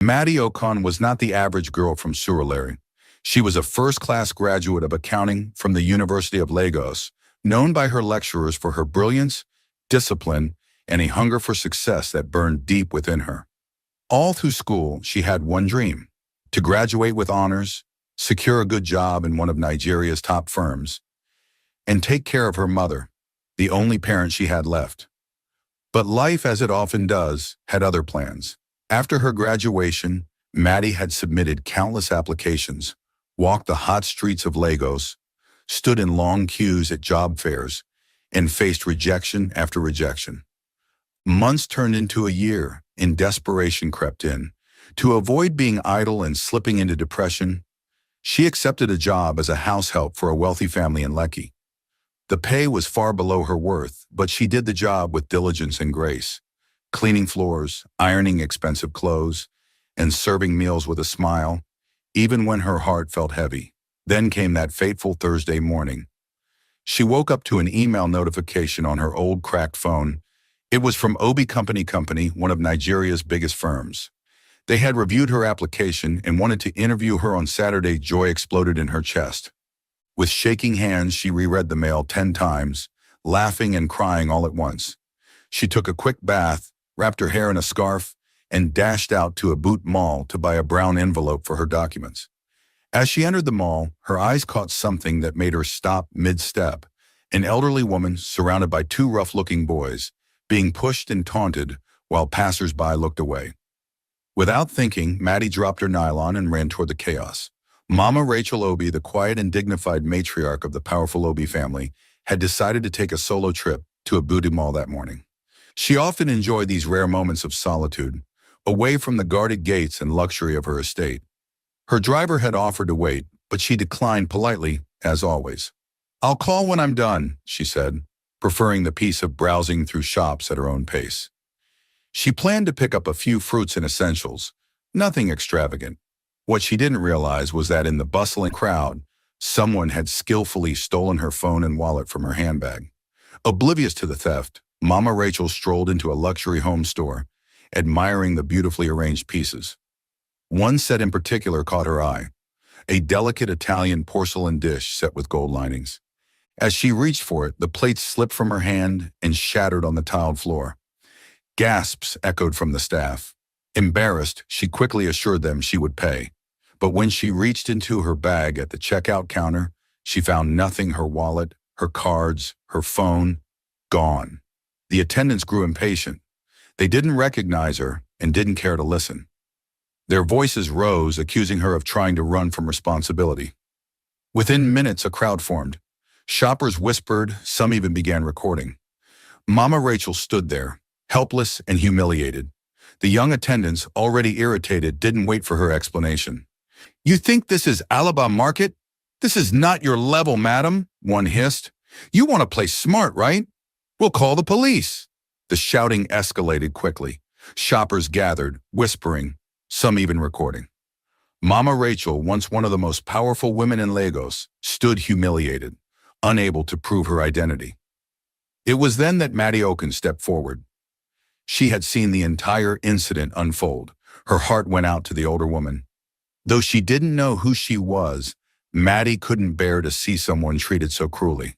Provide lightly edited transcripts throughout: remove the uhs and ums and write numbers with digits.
Maddie Okon was not the average girl from Surulere. She was a first-class graduate of accounting from the University of Lagos, known by her lecturers for her brilliance, discipline, and a hunger for success that burned deep within her. All through school, she had one dream: to graduate with honors, secure a good job in one of Nigeria's top firms, and take care of her mother, the only parent she had left. But life, as it often does, had other plans. After her graduation, Maddie had submitted countless applications, walked the hot streets of Lagos, stood in long queues at job fairs, and faced rejection after rejection. Months turned into a year, and desperation crept in. To avoid being idle and slipping into depression, she accepted a job as a house help for a wealthy family in Lekki. The pay was far below her worth, but she did the job with diligence and grace, cleaning floors, ironing expensive clothes, and serving meals with a smile, even when her heart felt heavy. Then came that fateful Thursday morning. She woke up to an email notification on her old cracked phone. It was from Obi Company Co, one of Nigeria's biggest firms. They had reviewed her application and wanted to interview her on Saturday. Joy exploded in her chest. With shaking hands, she reread the mail 10 times, laughing and crying all at once. She took a quick bath, wrapped her hair in a scarf, and dashed out to a boot mall to buy a brown envelope for her documents. As she entered the mall, her eyes caught something that made her stop mid-step: an elderly woman surrounded by two rough-looking boys, being pushed and taunted while passers-by looked away. Without thinking, Maddie dropped her nylon and ran toward the chaos. Mama Rachel Obi, the quiet and dignified matriarch of the powerful Obi family, had decided to take a solo trip to a booty mall that morning. She often enjoyed these rare moments of solitude, away from the guarded gates and luxury of her estate. Her driver had offered to wait, but she declined politely, as always. "I'll call when I'm done," she said, preferring the peace of browsing through shops at her own pace. She planned to pick up a few fruits and essentials, nothing extravagant. What she didn't realize was that in the bustling crowd, someone had skillfully stolen her phone and wallet from her handbag. Oblivious to the theft, Mama Rachel strolled into a luxury home store, admiring the beautifully arranged pieces. One set in particular caught her eye: a delicate Italian porcelain dish set with gold linings. As she reached for it, the plate slipped from her hand and shattered on the tiled floor. Gasps echoed from the staff. Embarrassed, she quickly assured them she would pay. But when she reached into her bag at the checkout counter, she found nothing: her wallet, her cards, her phone, gone. The attendants grew impatient. They didn't recognize her and didn't care to listen. Their voices rose, accusing her of trying to run from responsibility. Within minutes, a crowd formed. Shoppers whispered, some even began recording. Mama Rachel stood there, helpless and humiliated. The young attendants, already irritated, didn't wait for her explanation. "You think this is Alaba Market? This is not your level, madam," one hissed. "You want to play smart, right? We'll call the police." The shouting escalated quickly. Shoppers gathered, whispering, some even recording. Mama Rachel, once one of the most powerful women in Lagos, stood humiliated, unable to prove her identity. It was then that Maddie Okon stepped forward. She had seen the entire incident unfold. Her heart went out to the older woman. Though she didn't know who she was, Maddie couldn't bear to see someone treated so cruelly.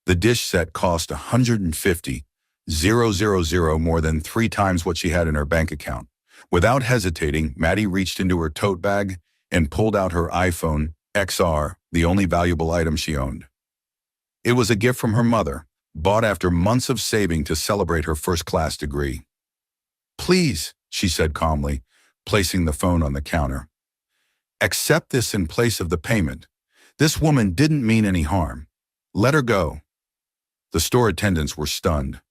The dish set cost $150,000, more than 3 times what she had in her bank account. Without hesitating, Maddie reached into her tote bag and pulled out her iPhone XR, the only valuable item she owned. It was a gift from her mother, bought after months of saving to celebrate her first-class degree. "Please," she said calmly, placing the phone on the counter. "Accept this in place of the payment. This woman didn't mean any harm. Let her go." The store attendants were stunned.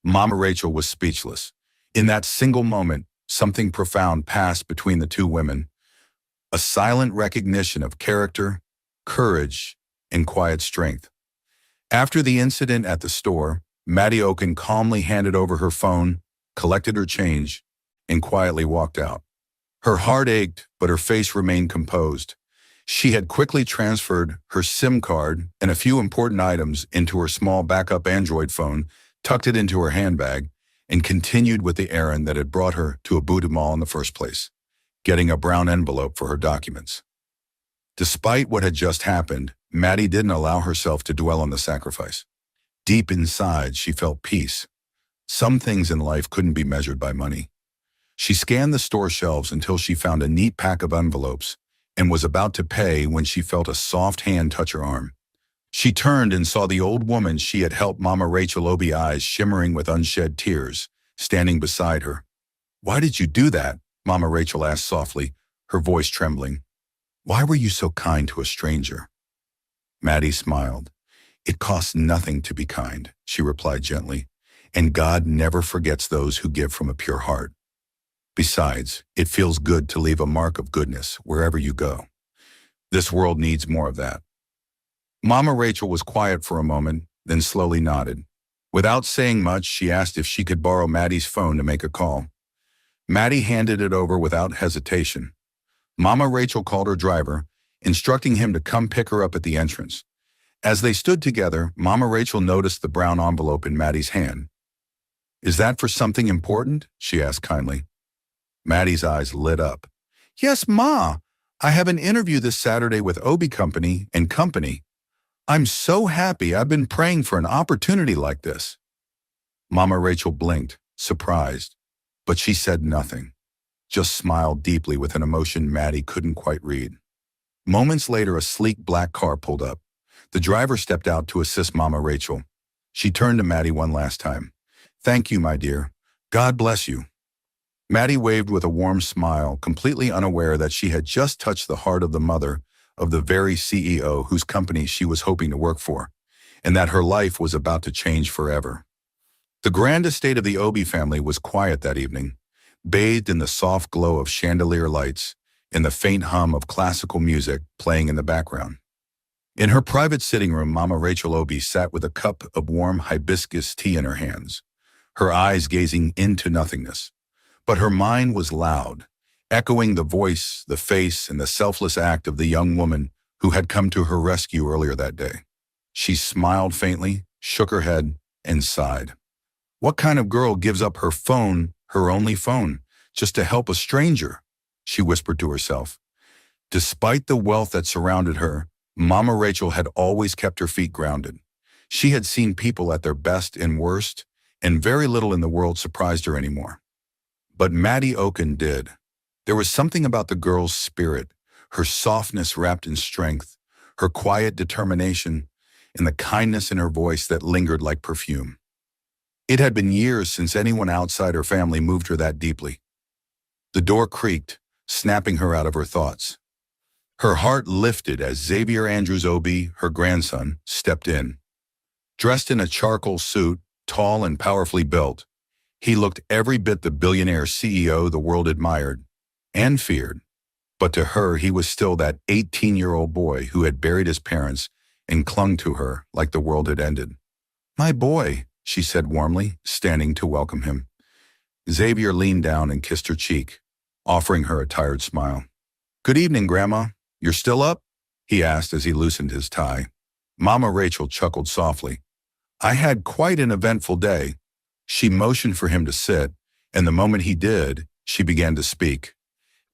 Mama Rachel was speechless. In that single moment, something profound passed between the two women: a silent recognition of character, courage, and quiet strength. After the incident at the store, Maddie Okon calmly handed over her phone, collected her change, and quietly walked out. Her heart ached, but her face remained composed. She had quickly transferred her SIM card and a few important items into her small backup Android phone, tucked it into her handbag, and continued with the errand that had brought her to a booty mall in the first place. getting a brown envelope for her documents. Despite what had just happened, Maddie didn't allow herself to dwell on the sacrifice. Deep inside, she felt peace. Some things in life couldn't be measured by money. She scanned the store shelves until she found a neat pack of envelopes and was about to pay when she felt a soft hand touch her arm. She turned and saw the old woman she had helped Mama Rachel, Obi, eyes shimmering with unshed tears, standing beside her. "Why did you do that?" Mama Rachel asked softly, her voice trembling. "Why were you so kind to a stranger?" Maddie smiled. "It costs nothing to be kind," she replied gently, "and God never forgets those who give from a pure heart. Besides, it feels good to leave a mark of goodness wherever you go. This world needs more of that." Mama Rachel was quiet for a moment, then slowly nodded. Without saying much, she asked if she could borrow Maddie's phone to make a call. Maddie handed it over without hesitation. Mama Rachel called her driver, instructing him to come pick her up at the entrance. As they stood together, Mama Rachel noticed the brown envelope in Maddie's hand. "Is that for something important?" she asked kindly. Maddie's eyes lit up. "Yes, Ma. I have an interview this Saturday with Obi Company Co. I'm so happy. I've been praying for an opportunity like this." Mama Rachel blinked, surprised, but she said nothing, just smiled deeply with an emotion Maddie couldn't quite read. Moments later, a sleek black car pulled up. The driver stepped out to assist Mama Rachel. She turned to Maddie one last time. "Thank you, my dear. God bless you." Maddie waved with a warm smile, completely unaware that she had just touched the heart of the mother of the very CEO whose company she was hoping to work for, and that her life was about to change forever. The grand estate of the Obi family was quiet that evening, bathed in the soft glow of chandelier lights and the faint hum of classical music playing in the background. In her private sitting room, Mama Rachel Obi sat with a cup of warm hibiscus tea in her hands, her eyes gazing into nothingness. But her mind was loud, echoing the voice, the face, and the selfless act of the young woman who had come to her rescue earlier that day. She smiled faintly, shook her head, and sighed. What kind of girl gives up her phone, her only phone, just to help a stranger? She whispered to herself. Despite the wealth that surrounded her, Mama Rachel had always kept her feet grounded. She had seen people at their best and worst, and very little in the world surprised her anymore. But Maddie Okon did. There was something about the girl's spirit, her softness wrapped in strength, her quiet determination, and the kindness in her voice that lingered like perfume. It had been years since anyone outside her family moved her that deeply. The door creaked, snapping her out of her thoughts. Her heart lifted as Xavier Andrews Obi, her grandson, stepped in. Dressed in a charcoal suit, tall and powerfully built, he looked every bit the billionaire CEO the world admired and feared. But to her, he was still that 18-year-old boy who had buried his parents and clung to her like the world had ended. "My boy," she said warmly, standing to welcome him. Xavier leaned down and kissed her cheek, offering her a tired smile. "Good evening, Grandma. You're still up?" he asked as he loosened his tie. Mama Rachel chuckled softly. "I had quite an eventful day." She motioned for him to sit, and the moment he did, she began to speak.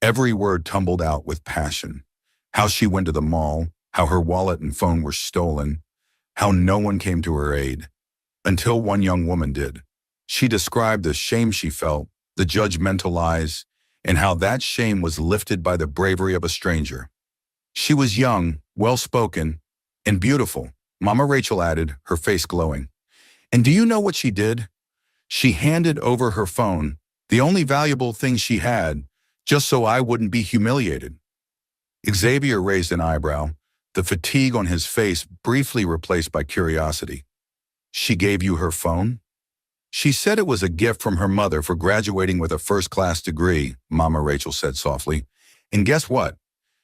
Every word tumbled out with passion. How she went to the mall, how her wallet and phone were stolen, how no one came to her aid, until one young woman did. She described the shame she felt, the judgmental eyes, and how that shame was lifted by the bravery of a stranger. She was young, well-spoken, and beautiful, Mama Rachel added, her face glowing. And do you know what she did? She handed over her phone, the only valuable thing she had, just so I wouldn't be humiliated. Xavier raised an eyebrow, the fatigue on his face briefly replaced by curiosity. She gave you her phone? She said it was a gift from her mother for graduating with a first-class degree, Mama Rachel said softly. And guess what?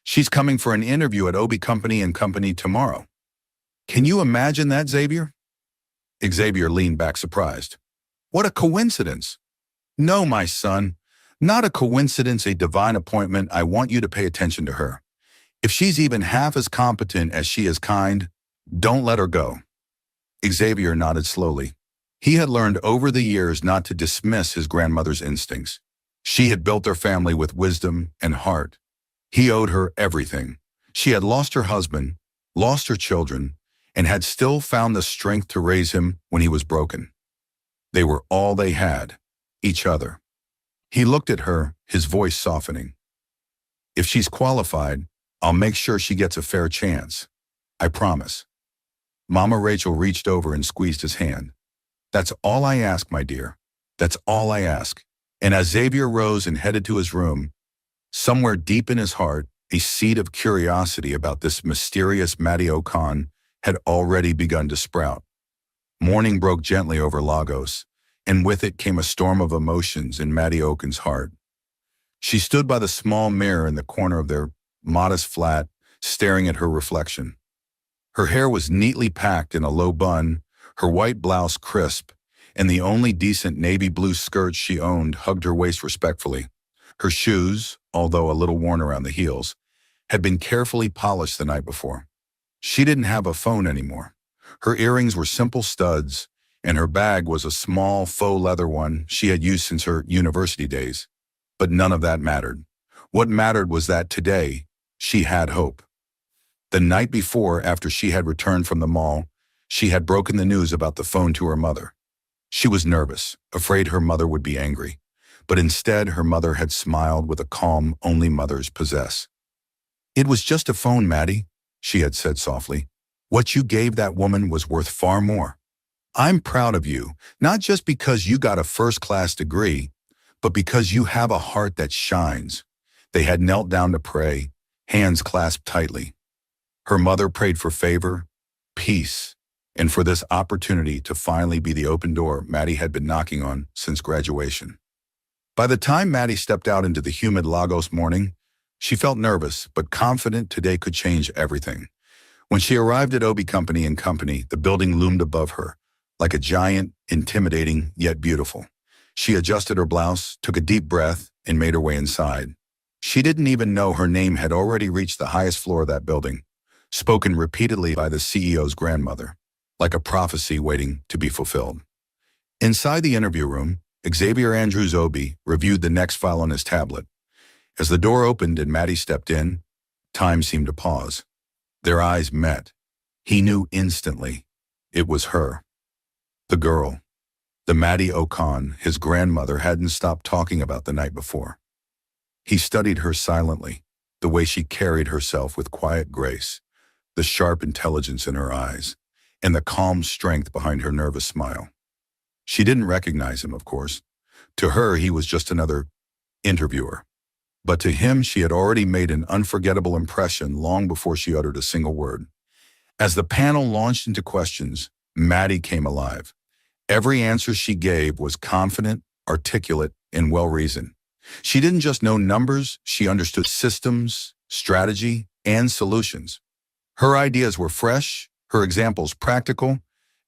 She's coming for an interview at Obi Company Co. tomorrow. Can you imagine that, Xavier? Xavier leaned back surprised. What a coincidence. No, my son, not a coincidence, a divine appointment. I want you to pay attention to her. If she's even half as competent as she is kind, don't let her go. Xavier nodded slowly. He had learned over the years not to dismiss his grandmother's instincts. She had built their family with wisdom and heart. He owed her everything. She had lost her husband, lost her children, and had still found the strength to raise him when he was broken. They were all they had, each other. He looked at her, his voice softening. If she's qualified, I'll make sure she gets a fair chance. I promise. Mama Rachel reached over and squeezed his hand. That's all I ask, my dear. That's all I ask. And as Xavier rose and headed to his room, somewhere deep in his heart, a seed of curiosity about this mysterious Maddie Okon had already begun to sprout. Morning broke gently over Lagos, and with it came a storm of emotions in Maddie Okon's heart. She stood by the small mirror in the corner of their modest flat, staring at her reflection. Her hair was neatly packed in a low bun, her white blouse crisp, and the only decent navy blue skirt she owned hugged her waist respectfully. Her shoes, although a little worn around the heels, had been carefully polished the night before. She didn't have a phone anymore. Her earrings were simple studs, and her bag was a small faux leather one she had used since her university days. But none of that mattered. What mattered was that today, she had hope. The night before, after she had returned from the mall, she had broken the news about the phone to her mother. She was nervous, afraid her mother would be angry. But instead, her mother had smiled with a calm only mothers possess. It was just a phone, Maddie, she had said softly. What you gave that woman was worth far more. I'm proud of you, not just because you got a first-class degree, but because you have a heart that shines. They had knelt down to pray, hands clasped tightly. Her mother prayed for favor, peace, and for this opportunity to finally be the open door Maddie had been knocking on since graduation. By the time Maddie stepped out into the humid Lagos morning, she felt nervous but confident today could change everything. When she arrived at Obi Company Co, the building loomed above her, like a giant, intimidating, yet beautiful. She adjusted her blouse, took a deep breath, and made her way inside. She didn't even know her name had already reached the highest floor of that building, spoken repeatedly by the CEO's grandmother, like a prophecy waiting to be fulfilled. Inside the interview room, Xavier Andrews Obi reviewed the next file on his tablet. As the door opened and Maddie stepped in, time seemed to pause. Their eyes met. He knew instantly. It was her. The girl. The Maddie Okon his grandmother hadn't stopped talking about the night before. He studied her silently, the way she carried herself with quiet grace, the sharp intelligence in her eyes, and the calm strength behind her nervous smile. She didn't recognize him, of course. To her, he was just another interviewer. But to him, she had already made an unforgettable impression long before she uttered a single word. As the panel launched into questions, Maddie came alive. Every answer she gave was confident, articulate, and well-reasoned. She didn't just know numbers, she understood systems, strategy, and solutions. Her ideas were fresh, her examples practical,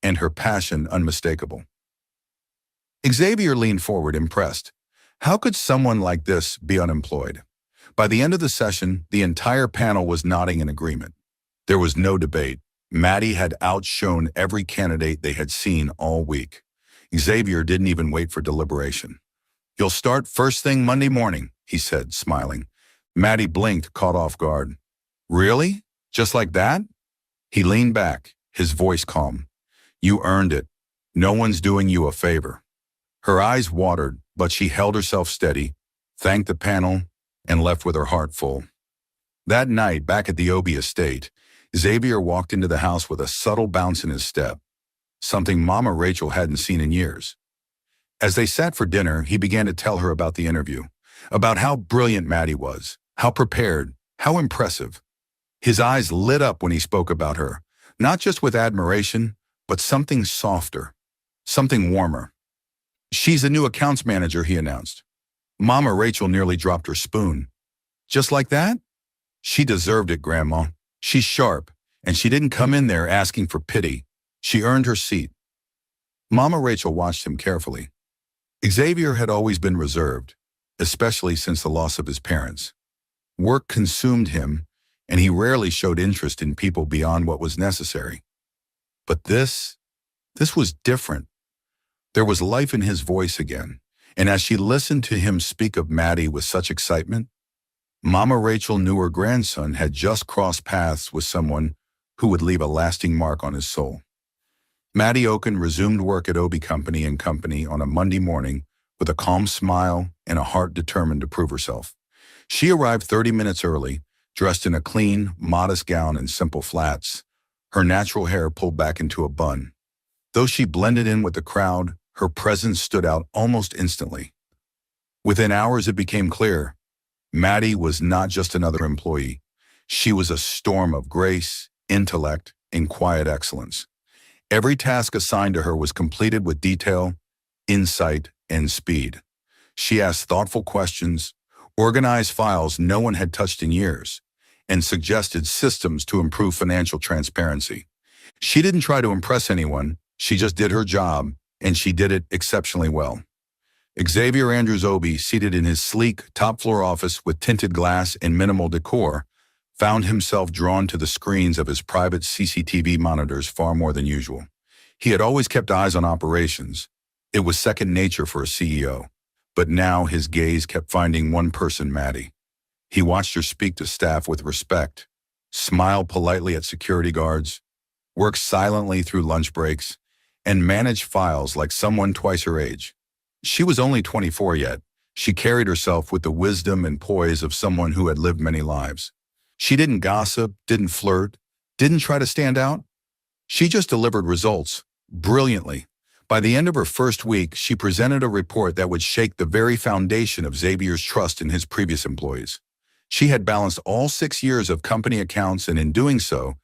and her passion unmistakable. Xavier leaned forward, impressed. How could someone like this be unemployed? By the end of the session, the entire panel was nodding in agreement. There was no debate. Maddie had outshone every candidate they had seen all week. Xavier didn't even wait for deliberation. You'll start first thing Monday morning, he said, smiling. Maddie blinked, caught off guard. Really? Just like that? He leaned back, his voice calm. You earned it. No one's doing you a favor. Her eyes watered, but she held herself steady, thanked the panel, and left with her heart full. That night, back at the Obi estate, Xavier walked into the house with a subtle bounce in his step, something Mama Rachel hadn't seen in years. As they sat for dinner, he began to tell her about the interview, about how brilliant Maddie was, how prepared, how impressive. His eyes lit up when he spoke about her, not just with admiration, but something softer, something warmer. She's the new accounts manager, he announced. Mama Rachel nearly dropped her spoon. Just like that? She deserved it, Grandma. She's sharp, and she didn't come in there asking for pity. She earned her seat. Mama Rachel watched him carefully. Xavier had always been reserved, especially since the loss of his parents. Work consumed him, and he rarely showed interest in people beyond what was necessary. But this was different. There was life in his voice again, And as she listened to him speak of Maddie with such excitement, Mama Rachel knew her grandson had just crossed paths with someone who would leave a lasting mark on his soul. Maddie Okon resumed work at Obi Company Co. on a Monday morning with a calm smile and a heart determined to prove herself. She arrived 30 minutes early, dressed in a clean, modest gown and simple flats, her natural hair pulled back into a bun. Though she blended in with the crowd, her presence stood out almost instantly. Within hours it became clear, Maddie was not just another employee. She was a storm of grace, intellect, and quiet excellence. Every task assigned to her was completed with detail, insight, and speed. She asked thoughtful questions, organized files no one had touched in years, and suggested systems to improve financial transparency. She didn't try to impress anyone, she just did her job, and she did it exceptionally well. Xavier Andrews Obi, seated in his sleek, top-floor office with tinted glass and minimal decor, found himself drawn to the screens of his private CCTV monitors far more than usual. He had always kept eyes on operations. It was second nature for a CEO. But now his gaze kept finding one person, Maddie. He watched her speak to staff with respect, smile politely at security guards, work silently through lunch breaks, and manage files like someone twice her age. She was only 24 yet. She carried herself with the wisdom and poise of someone who had lived many lives. She didn't gossip, didn't flirt, didn't try to stand out. She just delivered results, brilliantly. By the end of her first week, she presented a report that would shake the very foundation of Xavier's trust in his previous employees. She had balanced all 6 years of company accounts and in doing so,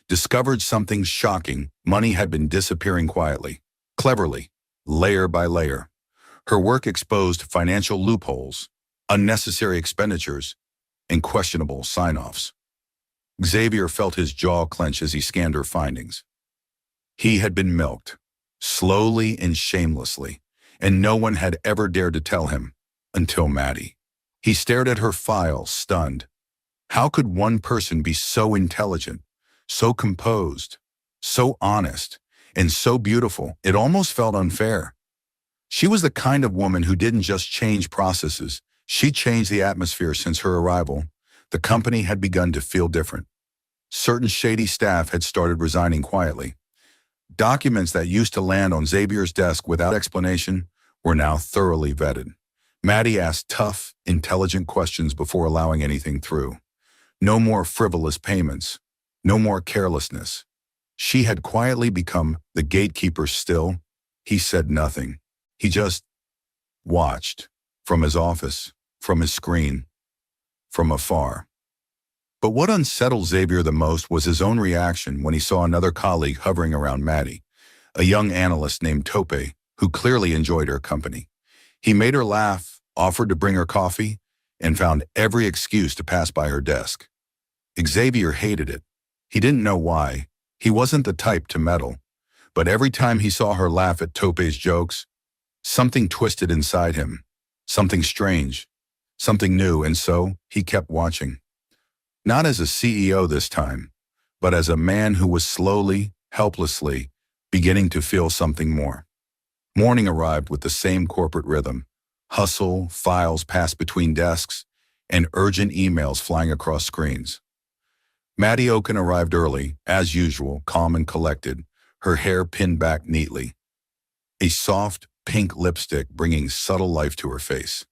discovered something shocking. Money had been disappearing quietly, cleverly, layer by layer. Her work exposed financial loopholes, unnecessary expenditures, and questionable sign-offs. Xavier felt his jaw clench as he scanned her findings. He had been milked, slowly and shamelessly, and no one had ever dared to tell him, until Maddie. He stared at her file, stunned. How could one person be so intelligent, so composed, so honest, and so beautiful? It almost felt unfair. She was the kind of woman who didn't just change processes, she changed the atmosphere. Since her arrival, the company had begun to feel different. Certain shady staff had started resigning quietly. Documents that used to land on Xavier's desk without explanation were now thoroughly vetted. Maddie asked tough, intelligent questions before allowing anything through. No more frivolous payments, no more carelessness. She had quietly become the gatekeeper. Still, he said nothing. He just watched, from his office, from his screen, from afar. But what unsettled Xavier the most was his own reaction when he saw another colleague hovering around Maddie, a young analyst named Tope, who clearly enjoyed her company. He made her laugh, offered to bring her coffee, and found every excuse to pass by her desk. Xavier hated it. He didn't know why. He wasn't the type to meddle. But every time he saw her laugh at Tope's jokes, something twisted inside him, something strange, something new, and so he kept watching. Not as a CEO this time, but as a man who was slowly, helplessly, beginning to feel something more. Morning arrived with the same corporate rhythm: hustle, files passed between desks, and urgent emails flying across screens. Maddie Okon arrived early, as usual, calm and collected, her hair pinned back neatly, a soft, pink lipstick bringing subtle life to her face.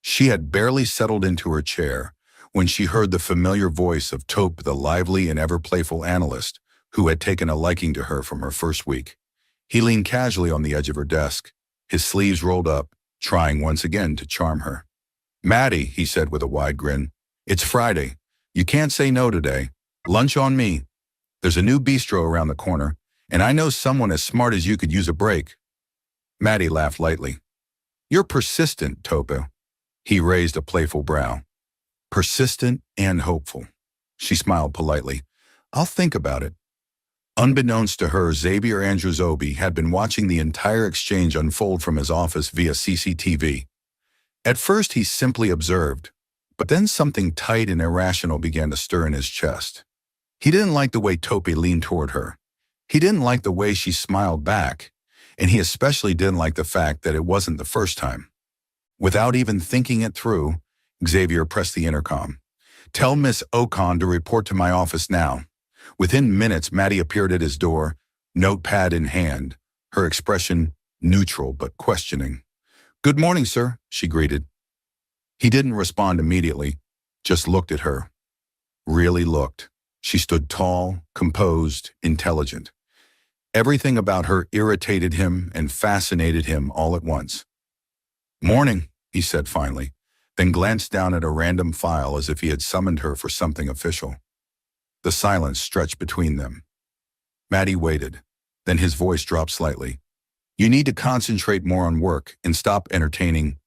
She had barely settled into her chair when she heard the familiar voice of Tope, the lively and ever-playful analyst who had taken a liking to her from her first week. He leaned casually on the edge of her desk, his sleeves rolled up, trying once again to charm her. "Maddie," he said with a wide grin, "it's Friday. You can't say no today. Lunch on me. There's a new bistro around the corner, and I know someone as smart as you could use a break." Maddie laughed lightly. "You're persistent, Tope." He raised a playful brow. "Persistent and hopeful." She smiled politely. "I'll think about it." Unbeknownst to her, Xavier Andrews Obi had been watching the entire exchange unfold from his office via CCTV. At first he simply observed, but then something tight and irrational began to stir in his chest. He didn't like the way Tope leaned toward her. He didn't like the way she smiled back, and he especially didn't like the fact that it wasn't the first time. Without even thinking it through, Xavier pressed the intercom. "Tell Miss Okon to report to my office now." Within minutes, Maddie appeared at his door, notepad in hand, her expression neutral but questioning. "Good morning, sir," she greeted. He didn't respond immediately, just looked at her. Really looked. She stood tall, composed, intelligent. Everything about her irritated him and fascinated him all at once. "Morning," he said finally, then glanced down at a random file as if he had summoned her for something official. The silence stretched between them. Maddie waited. Then his voice dropped slightly. "You need to concentrate more on work and stop entertaining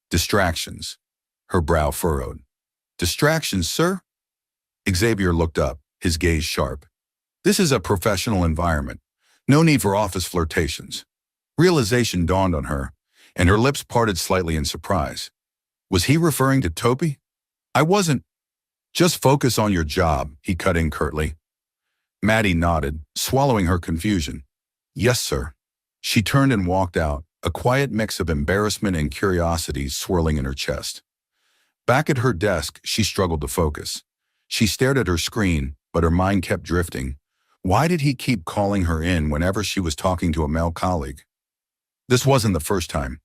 distractions." Her brow furrowed. "Distractions, sir?" Xavier looked up, his gaze sharp. "This is a professional environment. No need for office flirtations." Realization dawned on her, and her lips parted slightly in surprise. Was he referring to Topi? "I wasn't." "Just focus on your job," he cut in curtly. Maddie nodded, swallowing her confusion. "Yes, sir." She turned and walked out, a quiet mix of embarrassment and curiosity swirling in her chest. Back at her desk, she struggled to focus. She stared at her screen, but her mind kept drifting. Why did he keep calling her in whenever she was talking to a male colleague? This wasn't the first time.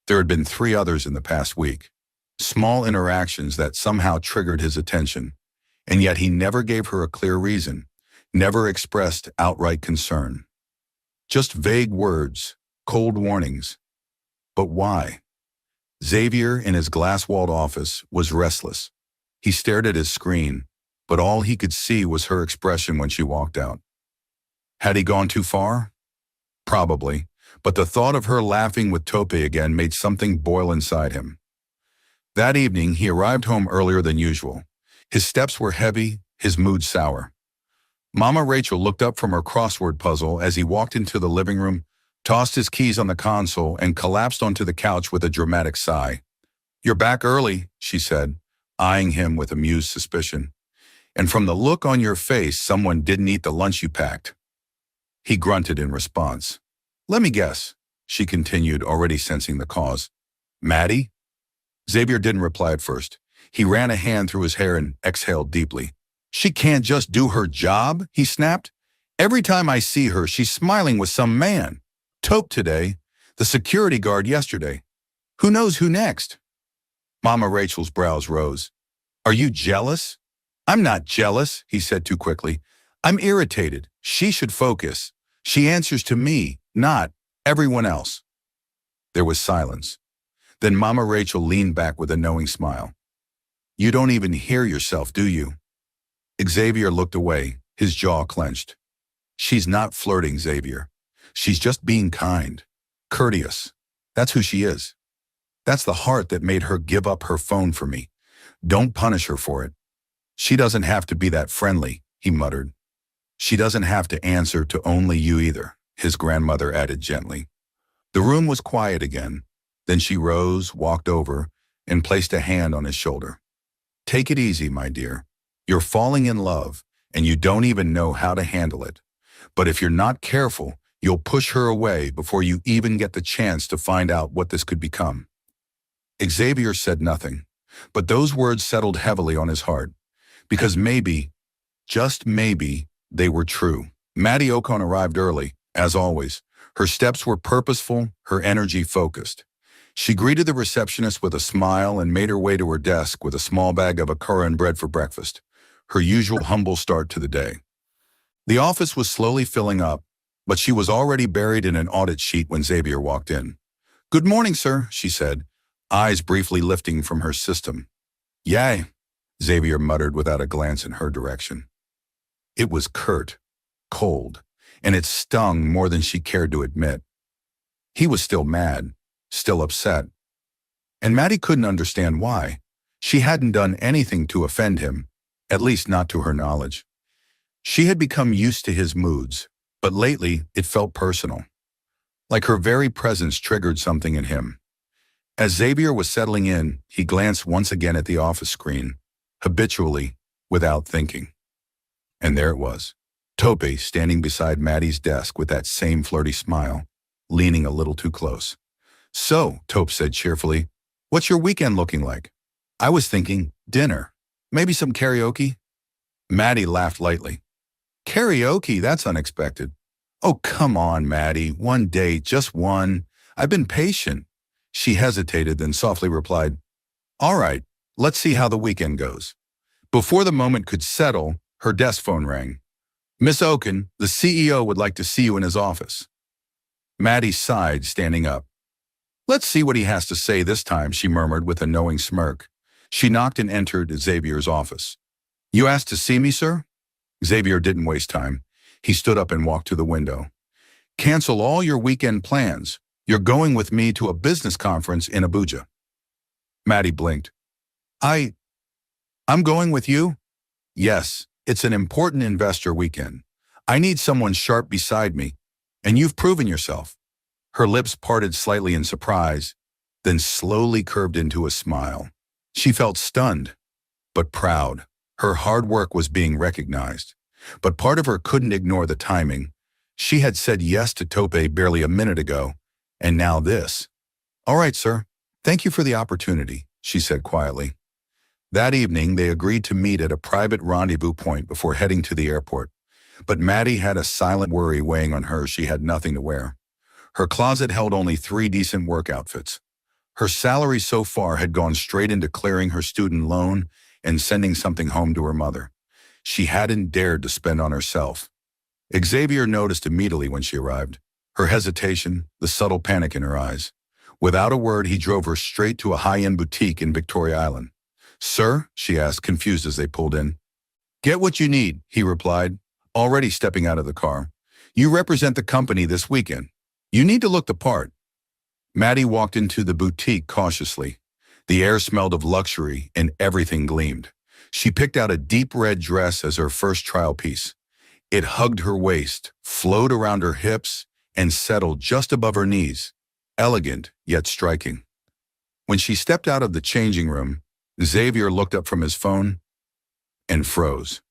There had been 3 others in the past week. Small interactions that somehow triggered his attention, and yet he never gave her a clear reason, never expressed outright concern. Just vague words, cold warnings. But why? Xavier, in his glass-walled office, was restless. He stared at his screen, but all he could see was her expression when she walked out. Had he gone too far? Probably, but the thought of her laughing with Tope again made something boil inside him. That evening, he arrived home earlier than usual. His steps were heavy, his mood sour. Mama Rachel looked up from her crossword puzzle as he walked into the living room, tossed his keys on the console, and collapsed onto the couch with a dramatic sigh. "You're back early," she said, eyeing him with amused suspicion. "And from the look on your face, someone didn't eat the lunch you packed." He grunted in response. "Let me guess," she continued, already sensing the cause. "Maddie?" Xavier didn't reply at first. He ran a hand through his hair and exhaled deeply. "She can't just do her job," he snapped. "Every time I see her, she's smiling with some man. Tope today, the security guard yesterday. Who knows who next?" Mama Rachel's brows rose. "Are you jealous?" "I'm not jealous," he said too quickly. "I'm irritated. She should focus. She answers to me, not everyone else." There was silence. Then Mama Rachel leaned back with a knowing smile. "You don't even hear yourself, do you?" Xavier looked away, his jaw clenched. "She's not flirting, Xavier. She's just being kind, courteous. That's who she is. That's the heart that made her give up her phone for me. Don't punish her for it. She doesn't have to be that friendly," he muttered. "She doesn't have to answer to only you either," his grandmother added gently. The room was quiet again. Then she rose, walked over, and placed a hand on his shoulder. "Take it easy, my dear. You're falling in love, and you don't even know how to handle it. But if you're not careful, you'll push her away before you even get the chance to find out what this could become." Xavier said nothing, but those words settled heavily on his heart, because maybe, just maybe, they were true. Maddie Okon arrived early, as always. Her steps were purposeful, her energy focused. She greeted the receptionist with a smile and made her way to her desk with a small bag of akara and bread for breakfast, her usual humble start to the day. The office was slowly filling up, but she was already buried in an audit sheet when Xavier walked in. "Good morning, sir," she said, eyes briefly lifting from her system. "Yay," Xavier muttered without a glance in her direction. It was curt, cold, and it stung more than she cared to admit. He was still mad, still upset. And Maddie couldn't understand why. She hadn't done anything to offend him, at least not to her knowledge. She had become used to his moods, but lately it felt personal. Like her very presence triggered something in him. As Xavier was settling in, he glanced once again at the office screen, habitually, without thinking. And there it was, Tope standing beside Maddie's desk with that same flirty smile, leaning a little too close. "So," Tope said cheerfully, What's your weekend looking like? I was thinking dinner. Maybe some karaoke? Maddie laughed lightly. Karaoke? That's unexpected. Oh, come on, Maddie. One date, just one. I've been patient. She hesitated, then softly replied, All right, let's see how the weekend goes. Before the moment could settle, her desk phone rang. Miss Okon, the CEO would like to see you in his office. Maddie sighed, standing up. Let's see what he has to say this time, she murmured with a knowing smirk. She knocked and entered Xavier's office. You asked to see me, sir? Xavier didn't waste time. He stood up and walked to the window. Cancel all your weekend plans. You're going with me to a business conference in Abuja. Maddie blinked. I'm going with you? Yes, it's an important investor weekend. I need someone sharp beside me, and you've proven yourself. Her lips parted slightly in surprise, then slowly curved into a smile. She felt stunned, but proud. Her hard work was being recognized. But part of her couldn't ignore the timing. She had said yes to Tope barely a minute ago, and now this. All right, sir. Thank you for the opportunity, she said quietly. That evening, they agreed to meet at a private rendezvous point before heading to the airport. But Maddie had a silent worry weighing on her. She had nothing to wear. Her closet held only 3 decent work outfits. Her salary so far had gone straight into clearing her student loan and sending something home to her mother. She hadn't dared to spend on herself. Xavier noticed immediately when she arrived. Her hesitation, the subtle panic in her eyes. Without a word, he drove her straight to a high-end boutique in Victoria Island. Sir, she asked, confused as they pulled in. Get what you need, he replied, already stepping out of the car. You represent the company this weekend. You need to look the part. Maddie walked into the boutique cautiously. The air smelled of luxury and everything gleamed. She picked out a deep red dress as her first trial piece. It hugged her waist, flowed around her hips, and settled just above her knees. Elegant, yet striking. When she stepped out of the changing room, Xavier looked up from his phone and froze.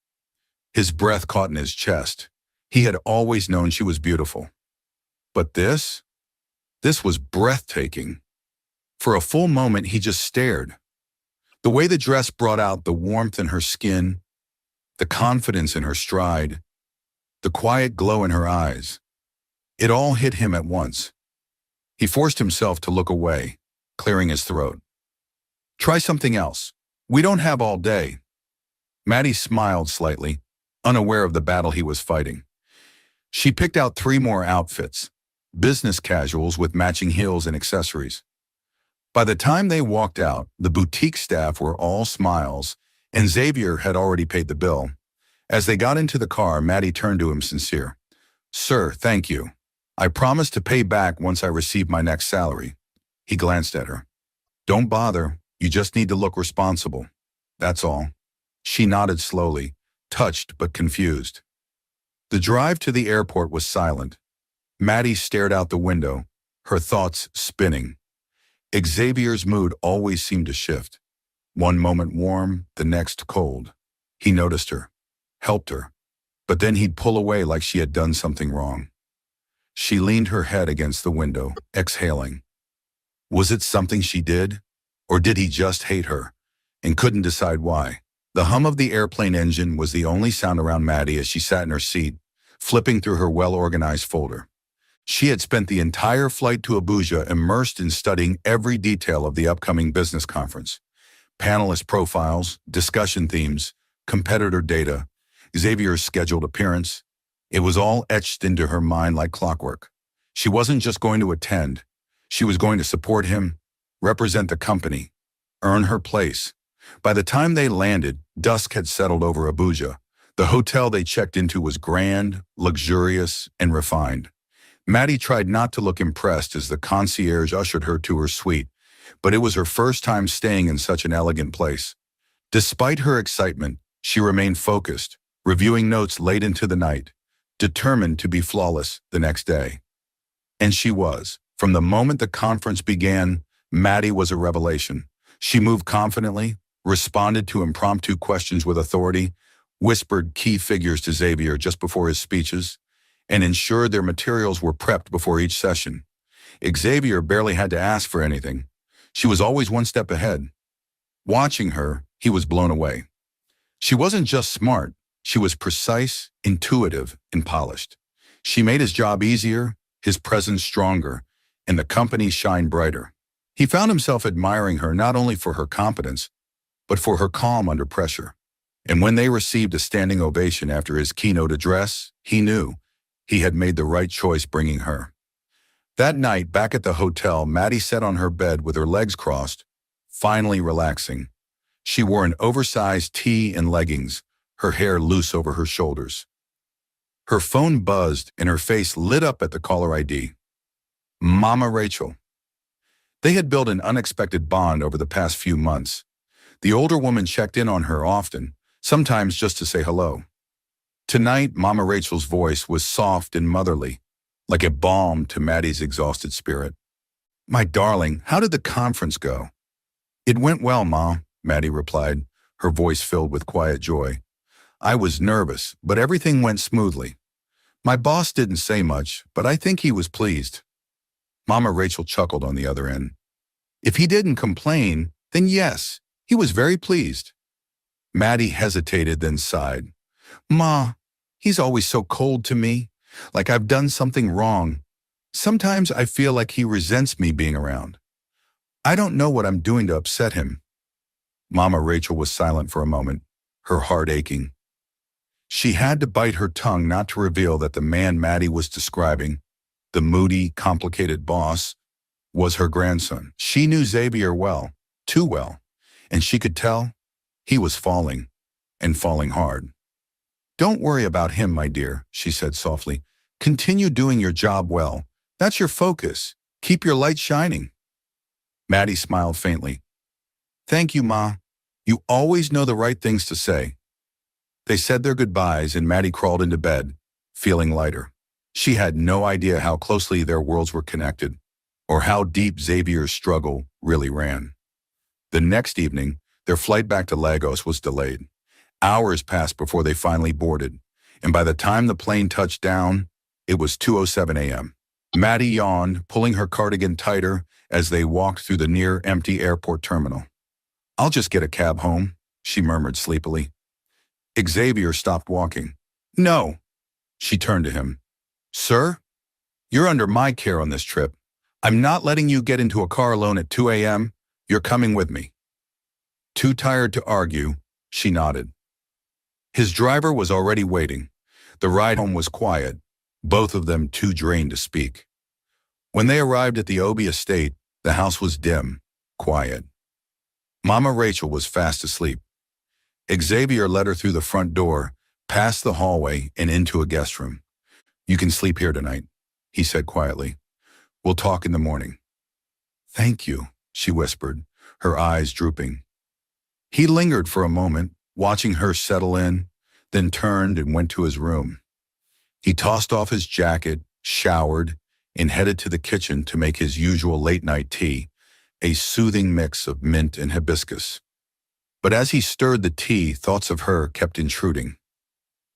His breath caught in his chest. He had always known she was beautiful. But this was breathtaking. For a full moment, he just stared. The way the dress brought out the warmth in her skin, the confidence in her stride, the quiet glow in her eyes. It all hit him at once. He forced himself to look away, clearing his throat. Try something else. We don't have all day. Maddie smiled slightly, unaware of the battle he was fighting. She picked out 3 more outfits, business casuals with matching heels and accessories. By the time they walked out, the boutique staff were all smiles, and Xavier had already paid the bill. As they got into the car, Maddie turned to him sincere. Sir, thank you. I promise to pay back once I receive my next salary. He glanced at her. Don't bother. You just need to look responsible. That's all. She nodded slowly, touched but confused. The drive to the airport was silent. Maddie stared out the window, her thoughts spinning. Xavier's mood always seemed to shift. One moment warm, the next cold. He noticed her, helped her, but then he'd pull away like she had done something wrong. She leaned her head against the window, exhaling. Was it something she did? Or did he just hate her and couldn't decide why? The hum of the airplane engine was the only sound around Maddie as she sat in her seat, flipping through her well-organized folder. She had spent the entire flight to Abuja immersed in studying every detail of the upcoming business conference. Panelist profiles, discussion themes, competitor data, Xavier's scheduled appearance. It was all etched into her mind like clockwork. She wasn't just going to attend. She was going to support him, represent the company, earn her place. By the time they landed, dusk had settled over Abuja. The hotel they checked into was grand, luxurious, and refined. Maddie tried not to look impressed as the concierge ushered her to her suite, but it was her first time staying in such an elegant place. Despite her excitement, she remained focused, reviewing notes late into the night, determined to be flawless the next day. And she was. From the moment the conference began, Maddie was a revelation. She moved confidently, responded to impromptu questions with authority, whispered key figures to Xavier just before his speeches, and ensured their materials were prepped before each session. Xavier barely had to ask for anything. She was always one step ahead. Watching her, he was blown away. She wasn't just smart, she was precise, intuitive, and polished. She made his job easier, his presence stronger, and the company shine brighter. He found himself admiring her not only for her competence, but for her calm under pressure. And when they received a standing ovation after his keynote address, he knew he had made the right choice bringing her. That night, back at the hotel, Maddie sat on her bed with her legs crossed, finally relaxing. She wore an oversized tee and leggings, her hair loose over her shoulders. Her phone buzzed and her face lit up at the caller ID. Mama Rachel. They had built an unexpected bond over the past few months. The older woman checked in on her often, sometimes just to say hello. Tonight, Mama Rachel's voice was soft and motherly, like a balm to Maddie's exhausted spirit. My darling, how did the conference go? It went well, Ma, Maddie replied, her voice filled with quiet joy. I was nervous, but everything went smoothly. My boss didn't say much, but I think he was pleased. Mama Rachel chuckled on the other end. If he didn't complain, then yes, he was very pleased. Maddie hesitated, then sighed. Ma, he's always so cold to me, like I've done something wrong. Sometimes I feel like he resents me being around. I don't know what I'm doing to upset him. Mama Rachel was silent for a moment, her heart aching. She had to bite her tongue not to reveal that the man Maddie was describing, the moody, complicated boss, was her grandson. She knew Xavier well, too well, and she could tell he was falling, and falling hard. Don't worry about him, my dear, she said softly. Continue doing your job well. That's your focus. Keep your light shining. Maddie smiled faintly. Thank you, Ma. You always know the right things to say. They said their goodbyes and Maddie crawled into bed, feeling lighter. She had no idea how closely their worlds were connected, or how deep Xavier's struggle really ran. The next evening, their flight back to Lagos was delayed. Hours passed before they finally boarded, and by the time the plane touched down, it was 2:07 a.m. Maddie yawned, pulling her cardigan tighter as they walked through the near-empty airport terminal. I'll just get a cab home, she murmured sleepily. Xavier stopped walking. No. She turned to him. Sir, you're under my care on this trip. I'm not letting you get into a car alone at 2 a.m. You're coming with me. Too tired to argue, she nodded. His driver was already waiting. The ride home was quiet, both of them too drained to speak. When they arrived at the Obi estate, the house was dim, quiet. Mama Rachel was fast asleep. Xavier led her through the front door, past the hallway, and into a guest room. You can sleep here tonight, he said quietly. We'll talk in the morning. Thank you, she whispered, her eyes drooping. He lingered for a moment, watching her settle in, then turned and went to his room. He tossed off his jacket, showered, and headed to the kitchen to make his usual late-night tea, a soothing mix of mint and hibiscus. But as he stirred the tea, thoughts of her kept intruding.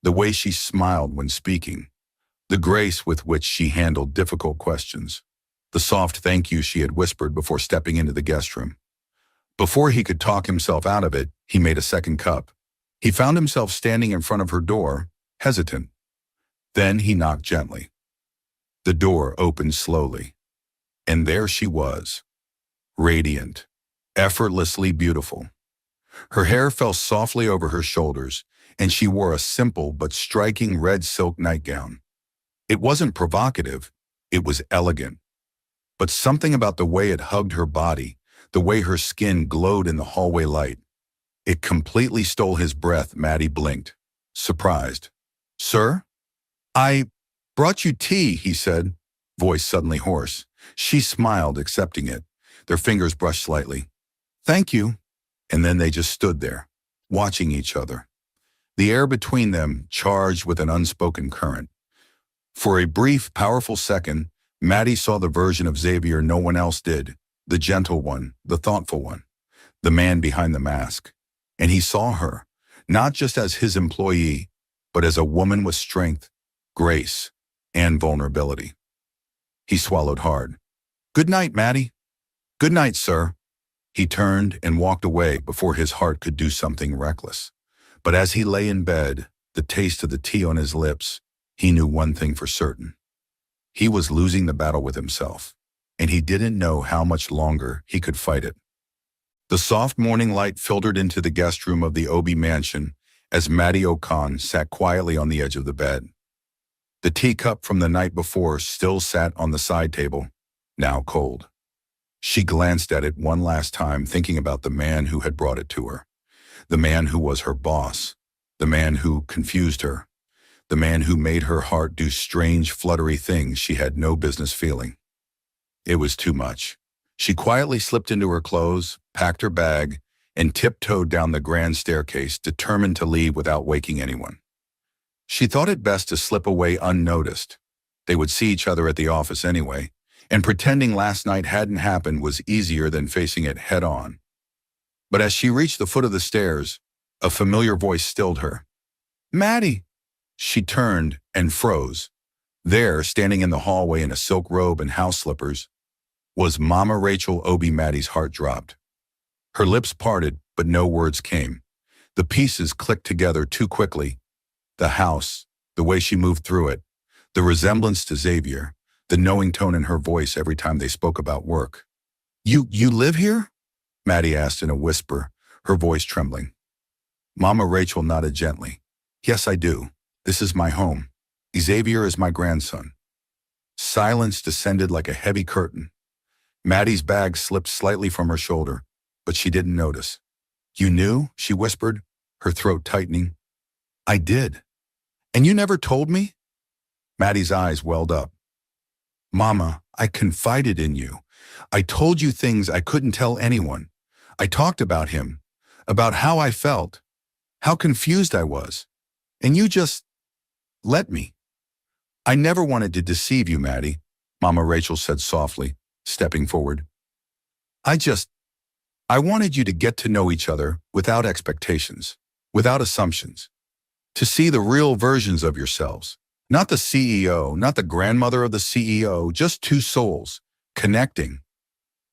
The way she smiled when speaking, the grace with which she handled difficult questions, the soft thank you she had whispered before stepping into the guest room. Before he could talk himself out of it, he made a second cup. He found himself standing in front of her door, hesitant. Then he knocked gently. The door opened slowly, and there she was, radiant, effortlessly beautiful. Her hair fell softly over her shoulders, and she wore a simple but striking red silk nightgown. It wasn't provocative, it was elegant. But something about the way it hugged her body, the way her skin glowed in the hallway light, it completely stole his breath. Maddie blinked, surprised. Sir? I brought you tea, he said, voice suddenly hoarse. She smiled, accepting it. Their fingers brushed slightly. Thank you. And then they just stood there, watching each other. The air between them charged with an unspoken current. For a brief, powerful second, Maddie saw the version of Xavier no one else did, the gentle one, the thoughtful one, the man behind the mask. And he saw her, not just as his employee, but as a woman with strength, grace, and vulnerability. He swallowed hard. Good night, Maddie. Good night, sir, He turned and walked away before his heart could do something reckless. But as he lay in bed, the taste of the tea on his lips, he knew one thing for certain. He was losing the battle with himself, and he didn't know how much longer he could fight it. The soft morning light filtered into the guest room of the Obi mansion as Maddie Okon sat quietly on the edge of the bed. The teacup from the night before still sat on the side table, now cold. She glanced at it one last time, thinking about the man who had brought it to her, the man who was her boss, the man who confused her, the man who made her heart do strange, fluttery things she had no business feeling. It was too much. She quietly slipped into her clothes, packed her bag, and tiptoed down the grand staircase, determined to leave without waking anyone. She thought it best to slip away unnoticed. They would see each other at the office anyway, and pretending last night hadn't happened was easier than facing it head-on. But as she reached the foot of the stairs, a familiar voice stilled her. "Maddie!" She turned and froze. There, standing in the hallway in a silk robe and house slippers, was Mama Rachel. Obi. Maddie's heart dropped. Her lips parted, but no words came. The pieces clicked together too quickly. The house, the way she moved through it, the resemblance to Xavier, the knowing tone in her voice every time they spoke about work. You live here?" Maddie asked in a whisper, her voice trembling. Mama Rachel nodded gently. "Yes, I do. This is my home. Xavier is my grandson." Silence descended like a heavy curtain. Maddie's bag slipped slightly from her shoulder, but she didn't notice. "You knew?" she whispered, her throat tightening. "I did. And you never told me?" Maddie's eyes welled up. "Mama, I confided in you. I told you things I couldn't tell anyone. I talked about him, about how I felt, how confused I was. And you just let me." "I never wanted to deceive you, Maddie," Mama Rachel said softly, stepping forward. I wanted you to get to know each other without expectations, without assumptions, to see the real versions of yourselves. Not the CEO, not the grandmother of the CEO, just two souls, connecting."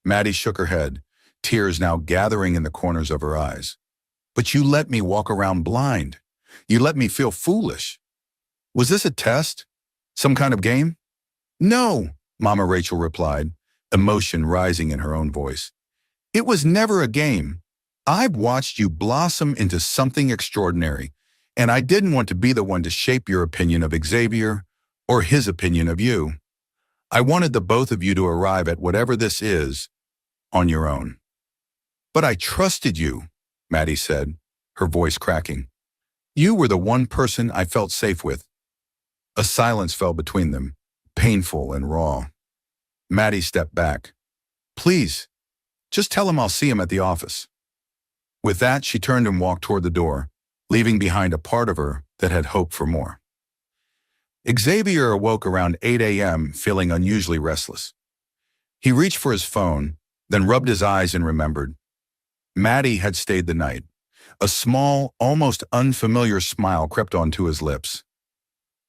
Maddie shook her head, tears now gathering in the corners of her eyes. "But you let me walk around blind. You let me feel foolish. Was this a test? Some kind of game?" "No," Mama Rachel replied, emotion rising in her own voice. "It was never a game. I've watched you blossom into something extraordinary, and I didn't want to be the one to shape your opinion of Xavier or his opinion of you. I wanted the both of you to arrive at whatever this is on your own." "But I trusted you," Maddie said, her voice cracking. "You were the one person I felt safe with." A silence fell between them, painful and raw. Maddie stepped back. "Please, just tell him I'll see him at the office." With that, she turned and walked toward the door, leaving behind a part of her that had hoped for more. Xavier awoke around 8 a.m. feeling unusually restless. He reached for his phone, then rubbed his eyes and remembered. Maddie had stayed the night. A small, almost unfamiliar smile crept onto his lips.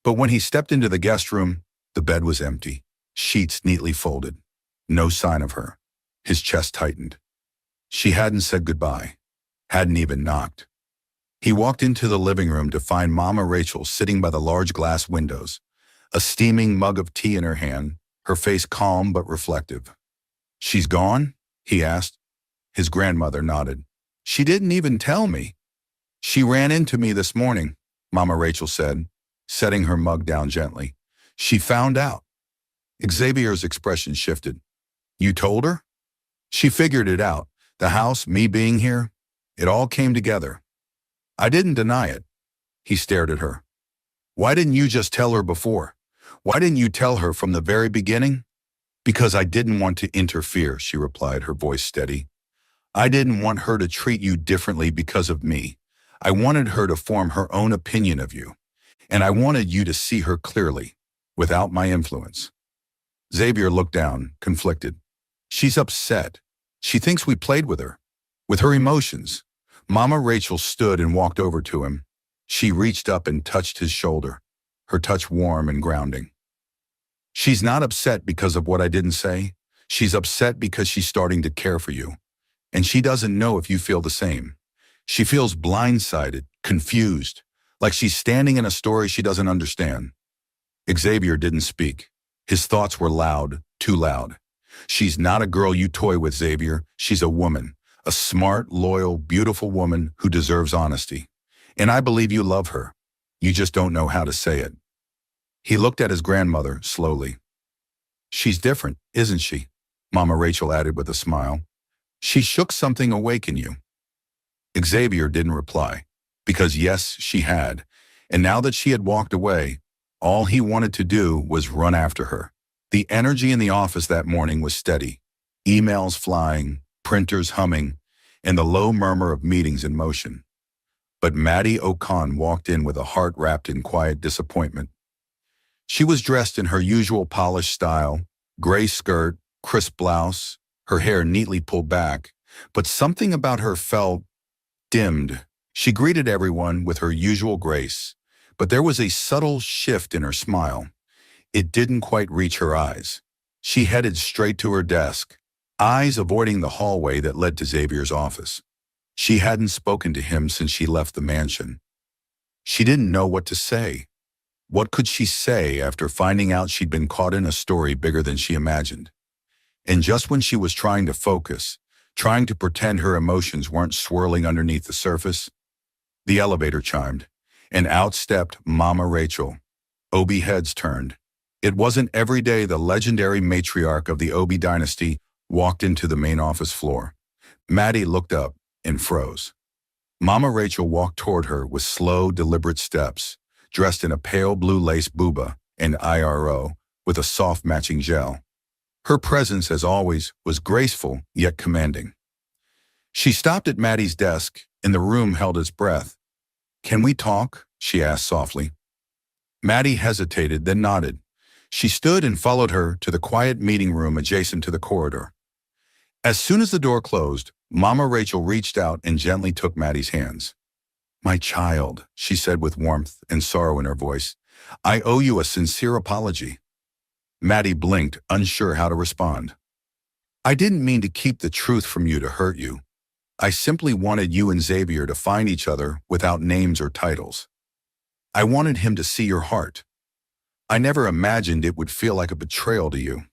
But when he stepped into the guest room, the bed was empty, sheets neatly folded. No sign of her. His chest tightened. She hadn't said goodbye, hadn't even knocked. He walked into the living room to find Mama Rachel sitting by the large glass windows, a steaming mug of tea in her hand, her face calm but reflective. "She's gone?" he asked. His grandmother nodded. "She didn't even tell me." "She ran into me this morning," Mama Rachel said, setting her mug down gently. "She found out." Xavier's expression shifted. "You told her?" "She figured it out. The house, me being here, it all came together." "I didn't deny it." He stared at her. "Why didn't you just tell her before? Why didn't you tell her from the very beginning?" "Because I didn't want to interfere," she replied, her voice steady. "I didn't want her to treat you differently because of me. I wanted her to form her own opinion of you. And I wanted you to see her clearly, without my influence." Xavier looked down, conflicted. "She's upset. She thinks we played with her emotions." Mama Rachel stood and walked over to him. She reached up and touched his shoulder, her touch warm and grounding. "She's not upset because of what I didn't say. She's upset because she's starting to care for you. And she doesn't know if you feel the same. She feels blindsided, confused, like she's standing in a story she doesn't understand. Xavier didn't speak. His thoughts were loud, too loud. She's not a girl you toy with, Xavier. She's a woman. A smart, loyal, beautiful woman who deserves honesty. And I believe you love her. You just don't know how to say it. He looked at his grandmother slowly. She's different, isn't she? Mama Rachel added with a smile. She shook something awake in you. Xavier didn't reply, because yes, she had. And now that she had walked away, all he wanted to do was run after her. The energy in the office that morning was steady. Emails flying, printers humming, and the low murmur of meetings in motion. But Maddie Okon walked in with a heart wrapped in quiet disappointment. She was dressed in her usual polished style, gray skirt, crisp blouse, her hair neatly pulled back, but something about her felt dimmed. She greeted everyone with her usual grace, but there was a subtle shift in her smile. It didn't quite reach her eyes. She headed straight to her desk, eyes avoiding the hallway that led to Xavier's office. She hadn't spoken to him since she left the mansion. She didn't know what to say. What could she say after finding out she'd been caught in a story bigger than she imagined? And just when she was trying to focus, trying to pretend her emotions weren't swirling underneath the surface, the elevator chimed, and out stepped Mama Rachel. Obi heads turned. It wasn't every day the legendary matriarch of the Obi dynasty walked into the main office floor. Maddie looked up and froze. Mama Rachel walked toward her with slow, deliberate steps, dressed in a pale blue lace buba and IRO with a soft matching gel. Her presence, as always, was graceful yet commanding. She stopped at Maddie's desk, and the room held its breath. "Can we talk?" she asked softly. Maddie hesitated, then nodded. She stood and followed her to the quiet meeting room adjacent to the corridor. As soon as the door closed, Mama Rachel reached out and gently took Maddie's hands. "My child," she said with warmth and sorrow in her voice, "I owe you a sincere apology." Maddie blinked, unsure how to respond. "I didn't mean to keep the truth from you to hurt you. I simply wanted you and Xavier to find each other without names or titles. I wanted him to see your heart. I never imagined it would feel like a betrayal to you."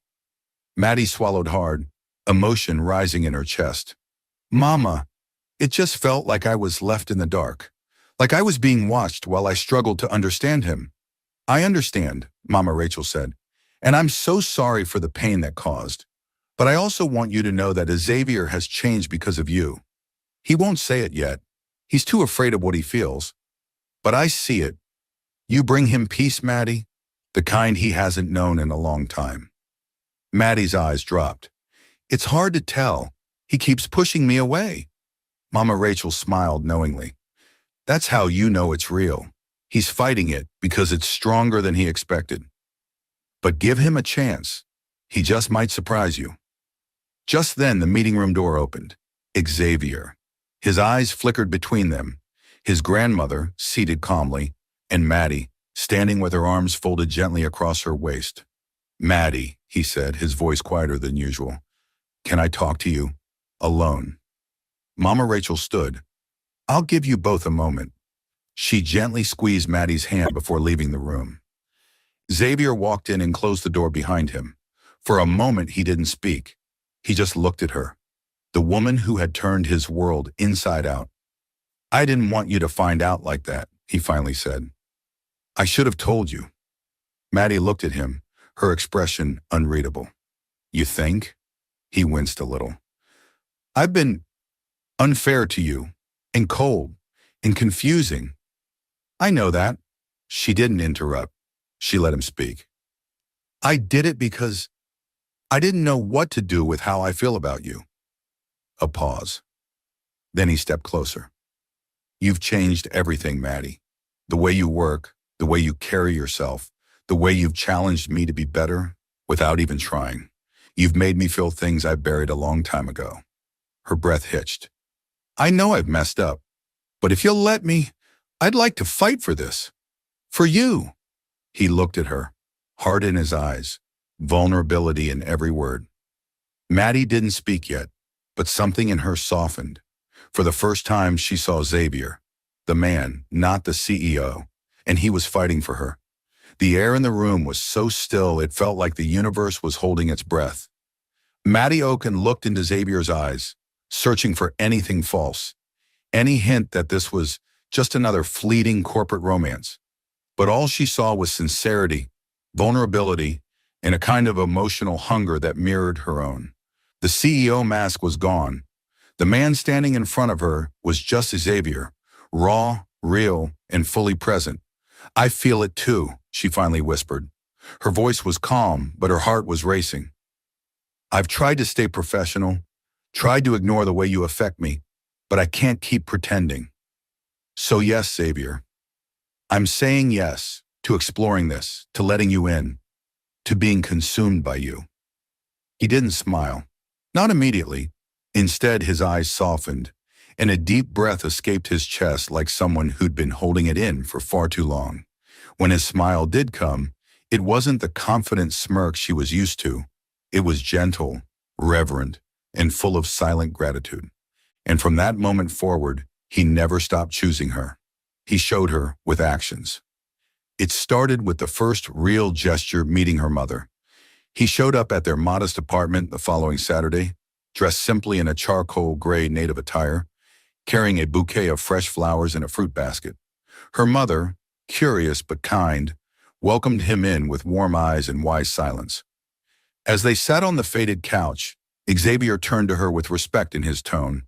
Maddie swallowed hard, emotion rising in her chest. "Mama, it just felt like I was left in the dark, like I was being watched while I struggled to understand him." "I understand," Mama Rachel said, "and I'm so sorry for the pain that caused. But I also want you to know that Xavier has changed because of you. He won't say it yet. He's too afraid of what he feels. But I see it. You bring him peace, Maddie, the kind he hasn't known in a long time." Maddie's eyes dropped. "It's hard to tell. He keeps pushing me away." Mama Rachel smiled knowingly. "That's how you know it's real. He's fighting it because it's stronger than he expected. But give him a chance. He just might surprise you." Just then, the meeting room door opened. Xavier. His eyes flickered between them, his grandmother seated calmly, and Maddie, standing with her arms folded gently across her waist. "Maddie," he said, his voice quieter than usual, "can I talk to you? Alone?" Mama Rachel stood. "I'll give you both a moment." She gently squeezed Maddie's hand before leaving the room. Xavier walked in and closed the door behind him. For a moment, he didn't speak. He just looked at her, the woman who had turned his world inside out. "I didn't want you to find out like that," he finally said. "I should have told you." Maddie looked at him, her expression unreadable. "You think?" He winced a little. "I've been unfair to you, and cold, and confusing." "I know that." She didn't interrupt. She let him speak. "I did it because I didn't know what to do with how I feel about you." A pause. Then he stepped closer. "You've changed everything, Maddie. The way you work, the way you carry yourself, the way you've challenged me to be better without even trying. You've made me feel things I buried a long time ago." Her breath hitched. "I know I've messed up, but if you'll let me, I'd like to fight for this. For you." He looked at her, heart in his eyes, vulnerability in every word. Maddie didn't speak yet. but something in her softened. For the first time, she saw Xavier, the man, not the CEO, and he was fighting for her. The air in the room was so still it felt like the universe was holding its breath. Maddie Okon looked into Xavier's eyes, searching for anything false, any hint that this was just another fleeting corporate romance. But all she saw was sincerity, vulnerability, and a kind of emotional hunger that mirrored her own. The CEO mask was gone. The man standing in front of her was just Xavier, raw, real, and fully present. "I feel it too," she finally whispered. Her voice was calm, but her heart was racing. "I've tried to stay professional, tried to ignore the way you affect me, but I can't keep pretending. So yes, Xavier, I'm saying yes to exploring this, to letting you in, to being consumed by you." He didn't smile. Not immediately. Instead, his eyes softened, and a deep breath escaped his chest like someone who'd been holding it in for far too long. When his smile did come, it wasn't the confident smirk she was used to. It was gentle, reverent, and full of silent gratitude. And from that moment forward, he never stopped choosing her. He showed her with actions. It started with the first real gesture, meeting her mother. He showed up at their modest apartment the following Saturday, dressed simply in a charcoal gray native attire, carrying a bouquet of fresh flowers in a fruit basket. Her mother, curious but kind, welcomed him in with warm eyes and wise silence. As they sat on the faded couch, Xavier turned to her with respect in his tone.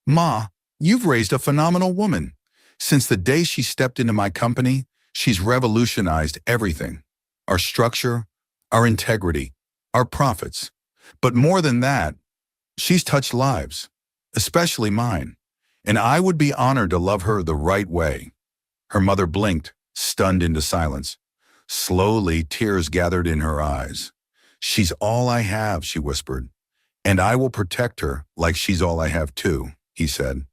"Ma, you've raised a phenomenal woman. Since the day she stepped into my company, she's revolutionized everything. Our structure, our integrity, our profits. But more than that, she's touched lives, especially mine. And I would be honored to love her the right way." Her mother blinked, stunned into silence. Slowly, tears gathered in her eyes. "She's all I have," she whispered. "And I will protect her like she's all I have too," he said.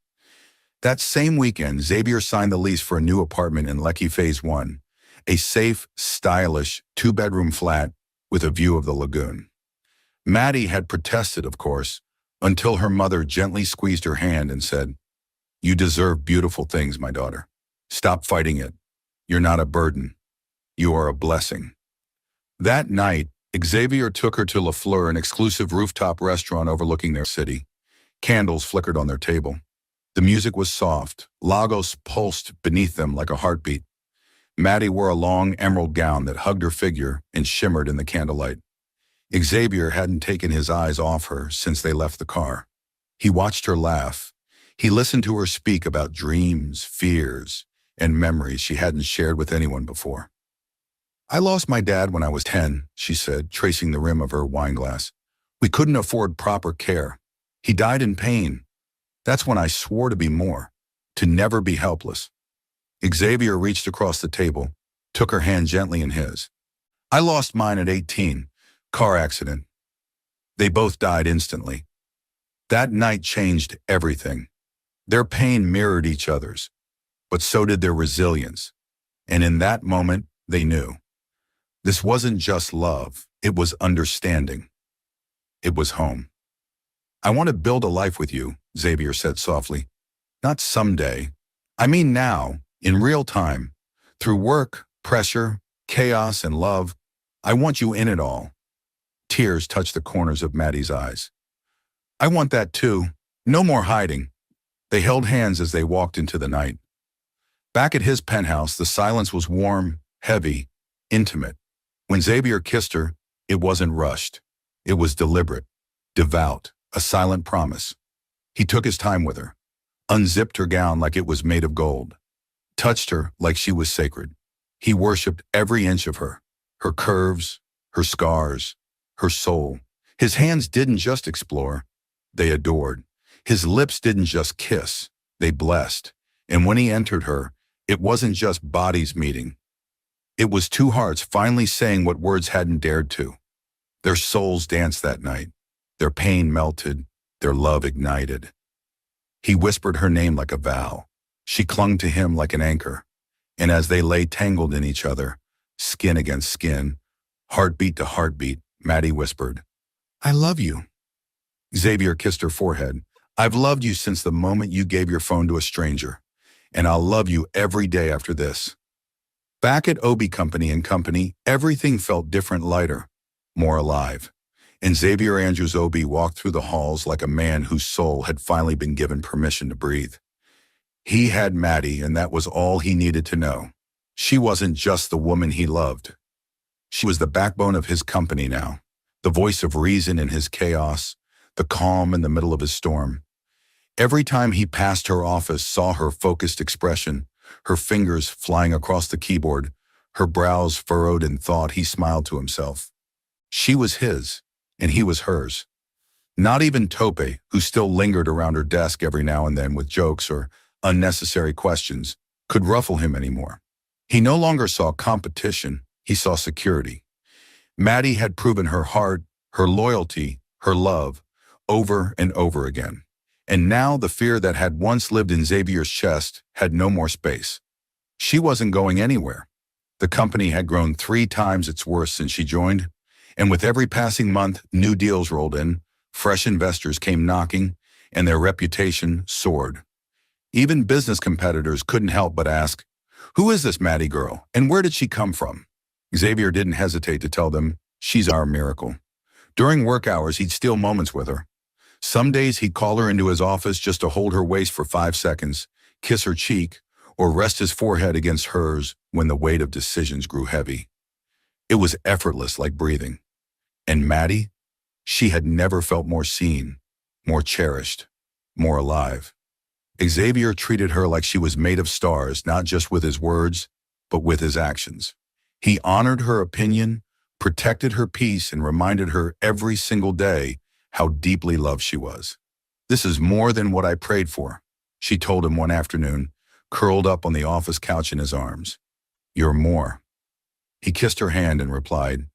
That same weekend, Xavier signed the lease for a new apartment in Lekki Phase 1, a safe, stylish, two-bedroom flat with a view of the lagoon. Maddie had protested, of course, until her mother gently squeezed her hand and said, "You deserve beautiful things, my daughter. Stop fighting it. You're not a burden. You are a blessing." That night, Xavier took her to La Fleur, an exclusive rooftop restaurant overlooking their city. Candles flickered on their table. The music was soft. Lagos pulsed beneath them like a heartbeat. Maddie wore a long emerald gown that hugged her figure and shimmered in the candlelight. Xavier hadn't taken his eyes off her since they left the car. He watched her laugh. He listened to her speak about dreams, fears, and memories she hadn't shared with anyone before. "I lost my dad when I was 10, she said, tracing the rim of her wine glass. "We couldn't afford proper care. He died in pain. That's when I swore to be more, to never be helpless." Xavier reached across the table, took her hand gently in his. "I lost mine at 18, car accident. They both died instantly. That night changed everything. Their pain mirrored each other's, but so did their resilience. And in that moment, they knew. This wasn't just love, it was understanding. It was home." "I want to build a life with you," Xavier said softly. "Not someday. I mean now, in real time. Through work, pressure, chaos, and love. I want you in it all." Tears touched the corners of Maddie's eyes. "I want that too. No more hiding." They held hands as they walked into the night. Back at his penthouse, the silence was warm, heavy, intimate. When Xavier kissed her, it wasn't rushed. It was deliberate, devout, a silent promise. He took his time with her, unzipped her gown like it was made of gold, touched her like she was sacred. He worshipped every inch of her, her curves, her scars, her soul. His hands didn't just explore, they adored. His lips didn't just kiss, they blessed. And when he entered her, it wasn't just bodies meeting. It was two hearts finally saying what words hadn't dared to. Their souls danced that night. Their pain melted, their love ignited. He whispered her name like a vow. She clung to him like an anchor. And as they lay tangled in each other, skin against skin, heartbeat to heartbeat, Maddie whispered, "I love you." Xavier kissed her forehead. I've loved you since the moment you gave your phone to a stranger, and I'll love you every day after this. Back at Obi Company, everything felt different, lighter, more alive. And Xavier Andrews Obi walked through the halls like a man whose soul had finally been given permission to breathe. He had Maddie, and that was all he needed to know. She wasn't just the woman he loved. She was the backbone of his company now, the voice of reason in his chaos, the calm in the middle of his storm. Every time he passed her office, saw her focused expression, her fingers flying across the keyboard, her brows furrowed in thought, he smiled to himself. She was his, and he was hers. Not even Tope, who still lingered around her desk every now and then with jokes or unnecessary questions, could ruffle him anymore. He no longer saw competition, he saw security. Maddie had proven her heart, her loyalty, her love, over and over again. And now the fear that had once lived in Xavier's chest had no more space. She wasn't going anywhere. The company had grown 3 times its worth since she joined, and with every passing month, new deals rolled in, fresh investors came knocking, and their reputation soared. Even business competitors couldn't help but ask, "Who is this Maddie girl, and where did she come from?" Xavier didn't hesitate to tell them, "She's our miracle." During work hours, he'd steal moments with her. Some days he'd call her into his office just to hold her waist for 5 seconds, kiss her cheek, or rest his forehead against hers when the weight of decisions grew heavy. It was effortless, like breathing. And Maddie? She had never felt more seen, more cherished, more alive. Xavier treated her like she was made of stars, not just with his words, but with his actions. He honored her opinion, protected her peace, and reminded her every single day how deeply loved she was. "This is more than what I prayed for," she told him one afternoon, curled up on the office couch in his arms. "You're more." He kissed her hand and replied,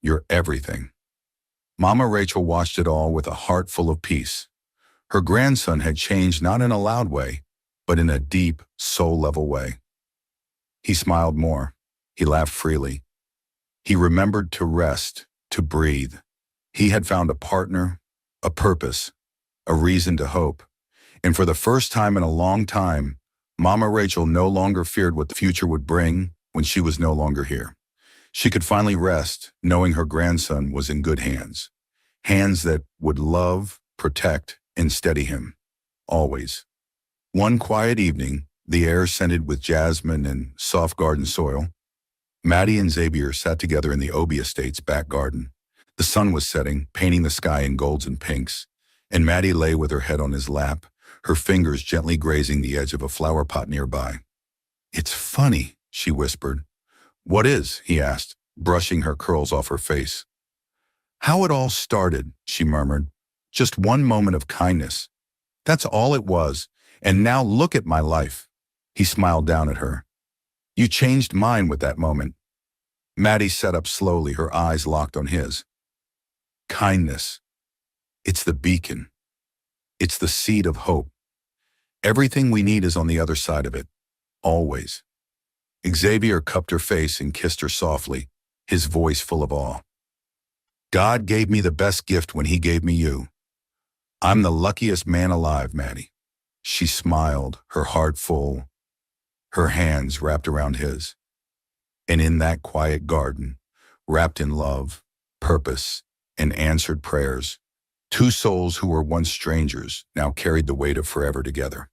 "You're everything." Mama Rachel watched it all with a heart full of peace. Her grandson had changed, not in a loud way, but in a deep, soul-level way. He smiled more. He laughed freely. He remembered to rest, to breathe. He had found a partner, a purpose, a reason to hope. And for the first time in a long time, Mama Rachel no longer feared what the future would bring when she was no longer here. She could finally rest, knowing her grandson was in good hands. Hands that would love, protect, and steady him. Always. One quiet evening, the air scented with jasmine and soft garden soil, Maddie and Xavier sat together in the Obi estate's back garden. The sun was setting, painting the sky in golds and pinks, and Maddie lay with her head on his lap, her fingers gently grazing the edge of a flower pot nearby. "It's funny," she whispered. "What is?" he asked, brushing her curls off her face. "How it all started," she murmured. "Just one moment of kindness. That's all it was, and now look at my life." He smiled down at her. "You changed mine with that moment." Maddie sat up slowly, her eyes locked on his. Kindness. It's the beacon. It's the seed of hope. Everything we need is on the other side of it. Always. Xavier cupped her face and kissed her softly, his voice full of awe. "God gave me the best gift when he gave me you. I'm the luckiest man alive, Maddie." She smiled, her heart full, her hands wrapped around his. And in that quiet garden, wrapped in love, purpose, and answered prayers, 2 souls who were once strangers now carried the weight of forever together.